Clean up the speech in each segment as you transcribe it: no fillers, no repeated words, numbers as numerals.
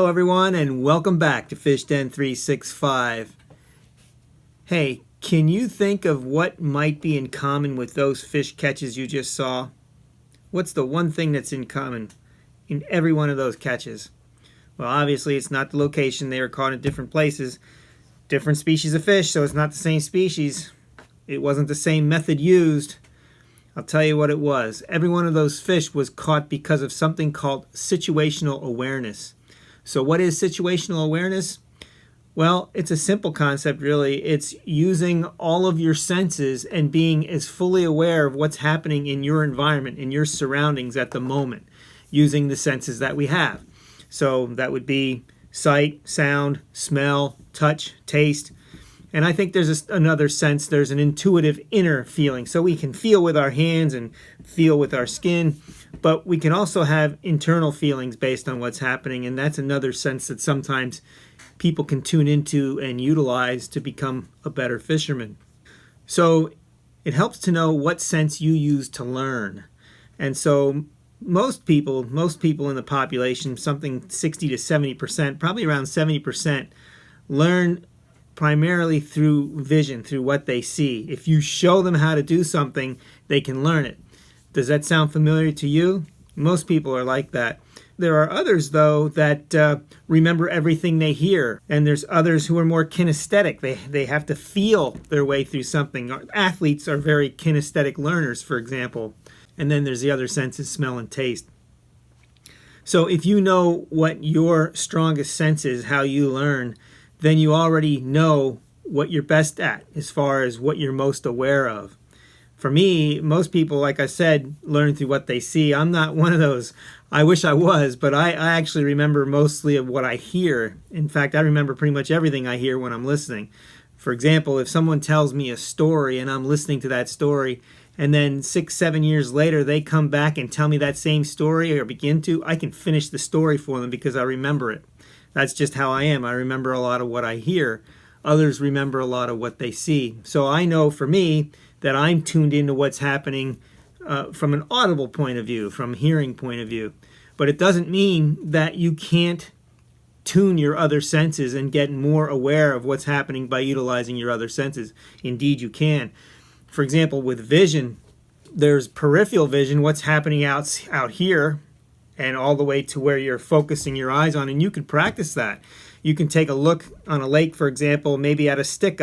Hello everyone and welcome back to Fish Den 365. Hey, can you think of what might be in common with those fish catches you just saw? What's the one thing that's in common in every one of those catches? Well, obviously it's not the location. They were caught in different places, different species of fish, so it's not the same species. It wasn't the same method used. I'll tell you what it was. Every one of those fish was caught because of something called situational awareness. So what is situational awareness? Well, it's a simple concept really. It's using all of your senses and being as fully aware of what's happening in your environment, in your surroundings at the moment, using the senses that we have. So that would be sight, sound, smell, touch, taste. And I think there's another sense, there's an intuitive inner feeling. So we can feel with our hands and feel with our skin, but we can also have internal feelings based on what's happening. And that's another sense that sometimes people can tune into and utilize to become a better fisherman. So it helps to know what sense you use to learn. And so most people in the population, something 60 to 70%, probably around 70%, learn primarily through vision, through what they see. If you show them how to do something, they can learn it. Does that sound familiar to you? Most people are like that. There are others, though, that remember everything they hear. And there's others who are more kinesthetic. They have to feel their way through something. Athletes are very kinesthetic learners, for example. And then there's the other senses, smell and taste. So if you know what your strongest sense is, how you learn, then you already know what you're best at as far as what you're most aware of. For me, most people, like I said, learn through what they see. I'm not one of those. I wish I was, but I actually remember mostly of what I hear. In fact, I remember pretty much everything I hear when I'm listening. For example, if someone tells me a story and I'm listening to that story, and then 6-7 years later they come back and tell me that same story or begin to, I can finish the story for them because I remember it. That's just how I am. I remember a lot of what I hear. Others remember a lot of what they see. So I know for me that I'm tuned into what's happening from an audible point of view, from a hearing point of view. But it doesn't mean that you can't tune your other senses and get more aware of what's happening by utilizing your other senses. Indeed, you can. For example, with vision, there's peripheral vision, what's happening out here, and all the way to where you're focusing your eyes on, and you can practice that. You can take a look on a lake, for example, maybe at a stick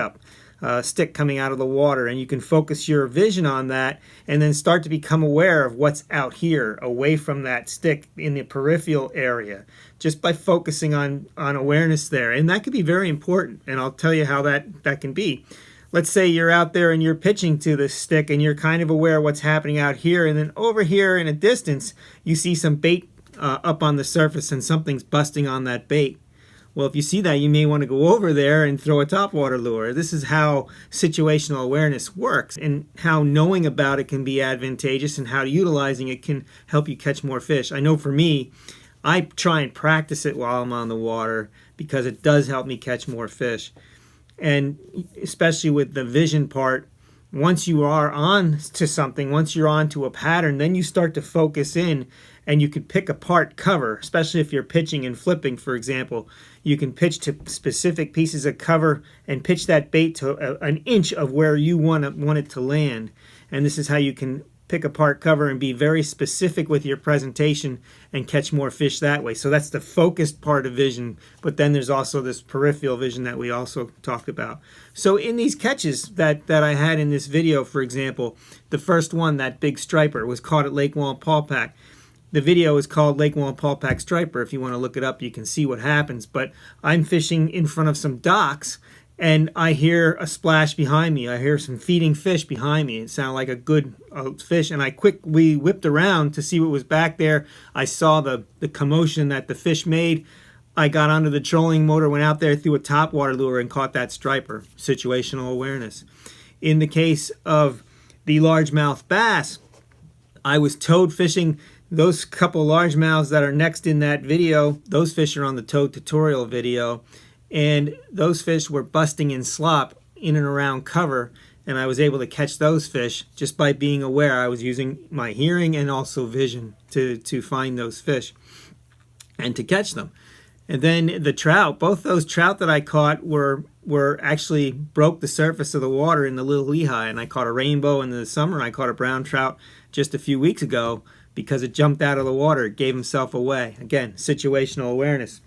coming out of the water, and you can focus your vision on that and then start to become aware of what's out here, away from that stick in the peripheral area, just by focusing on awareness there. And that could be very important, and I'll tell you how that can be. Let's say you're out there and you're pitching to the stick and you're kind of aware of what's happening out here, and then over here in a distance you see some bait up on the surface and something's busting on that bait. Well, if you see that, you may want to go over there and throw a topwater lure. This is how situational awareness works, and how knowing about it can be advantageous, and how utilizing it can help you catch more fish. I know for me, I try and practice it while I'm on the water because it does help me catch more fish. And especially with the vision part, once you are on to something, once you're on to a pattern, then you start to focus in and you can pick apart cover, especially if you're pitching and flipping, for example. You can pitch to specific pieces of cover and pitch that bait to an inch of where you want it to land. And this is how you can pick apart cover and be very specific with your presentation and catch more fish that way. So that's the focused part of vision, but then there's also this peripheral vision that we also talked about. So in these catches that I had in this video, for example, the first one, that big striper, was caught at Lake Wallenpaupack. The video is called Lake Wallenpaupack Striper. If you want to look it up, you can see what happens. But I'm fishing in front of some docks, and I hear a splash behind me. I hear some feeding fish behind me. It sounded like a good fish, and I quickly whipped around to see what was back there. I saw the commotion that the fish made. I got onto the trolling motor, went out there, threw a topwater lure, and caught that striper. Situational awareness. In the case of the largemouth bass, I was toad fishing. Those couple largemouths that are next in that video, those fish are on the toad tutorial video. And those fish were busting in slop in and around cover, and I was able to catch those fish just by being aware. I was using my hearing and also vision to find those fish and to catch them. And then the trout, both those trout that I caught were actually broke the surface of the water in the Little Lehigh. And I caught a rainbow in the summer. I caught a brown trout just a few weeks ago because it jumped out of the water. It gave himself away. Again, situational awareness.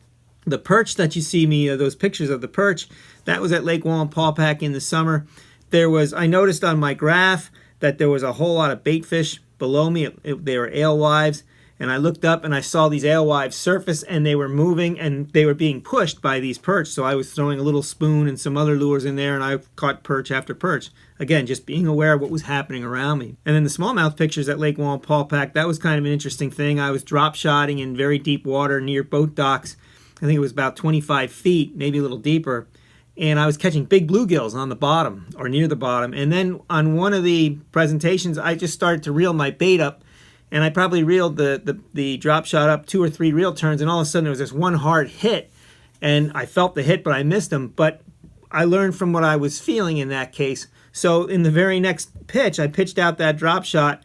The perch that you see me, those pictures of the perch, that was at Lake Wallenpaupack in the summer. I noticed on my graph that there was a whole lot of bait fish below me. They were alewives. And I looked up and I saw these alewives surface, and they were moving and they were being pushed by these perch. So I was throwing a little spoon and some other lures in there, and I caught perch after perch. Again, just being aware of what was happening around me. And then the smallmouth pictures at Lake Wallenpaupack, that was kind of an interesting thing. I was drop shotting in very deep water near boat docks. I think it was about 25 feet, maybe a little deeper. And I was catching big bluegills on the bottom or near the bottom. And then on one of the presentations, I just started to reel my bait up. And I probably reeled the drop shot up 2 or 3 reel turns, and all of a sudden there was this one hard hit. And I felt the hit, but I missed him. But I learned from what I was feeling in that case. So in the very next pitch, I pitched out that drop shot.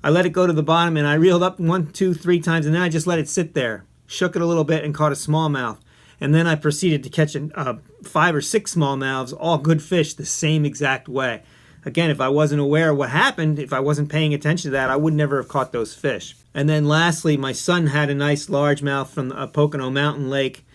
I let it go to the bottom, and I reeled up 1, 2, 3 times, and then I just let it sit there. Shook it a little bit and caught a smallmouth. And then I proceeded to catch 5 or 6 smallmouths, all good fish, the same exact way. Again, if I wasn't aware of what happened, if I wasn't paying attention to that, I would never have caught those fish. And then lastly, my son had a nice largemouth from a Pocono Mountain Lake.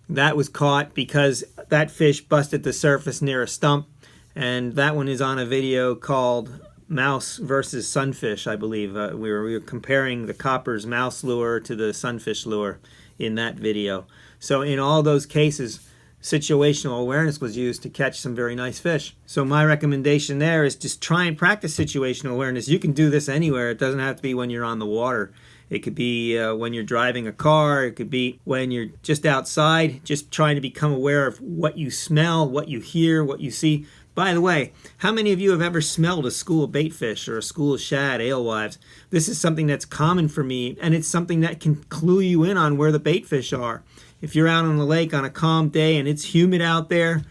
That was caught because that fish busted the surface near a stump. And that one is on a video called Mouse versus Sunfish, I believe. We were comparing the Copper's mouse lure to the sunfish lure in that video. So in all those cases, situational awareness was used to catch some very nice fish. So my recommendation there is just try and practice situational awareness. You can do this anywhere. It doesn't have to be when you're on the water. It could be when you're driving a car. It could be when you're just outside, just trying to become aware of what you smell, what you hear, what you see. By the way, how many of you have ever smelled a school of baitfish or a school of shad, alewives? This is something that's common for me, and it's something that can clue you in on where the baitfish are. If you're out on the lake on a calm day and it's humid out there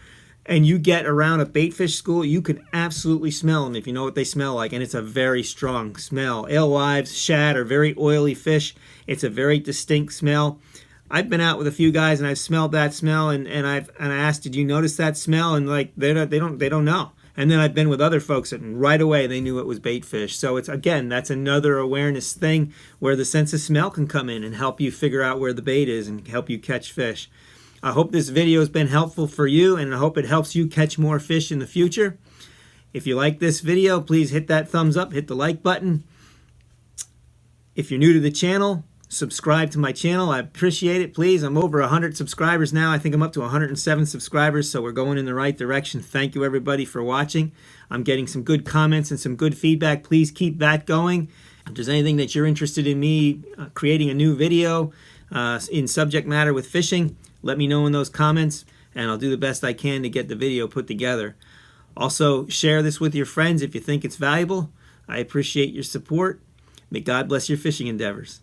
and you get around a baitfish school, you can absolutely smell them if you know what they smell like, and it's a very strong smell. Alewives, shad are very oily fish. It's a very distinct smell. I've been out with a few guys and I've smelled that smell, and I asked, did you notice that smell? And like they don't know. And then I've been with other folks and right away they knew it was baitfish. So it's, again, that's another awareness thing where the sense of smell can come in and help you figure out where the bait is and help you catch fish. I hope this video has been helpful for you, and I hope it helps you catch more fish in the future. If you like this video, please hit that thumbs up, hit the like button. If you're new to the channel, subscribe to my channel. I appreciate it, please. I'm over 100 subscribers now. I think I'm up to 107 subscribers, so we're going in the right direction. Thank you, everybody, for watching. I'm getting some good comments and some good feedback. Please keep that going. If there's anything that you're interested in me creating a new video in subject matter with fishing, let me know in those comments, and I'll do the best I can to get the video put together. Also, share this with your friends if you think it's valuable. I appreciate your support. May God bless your fishing endeavors.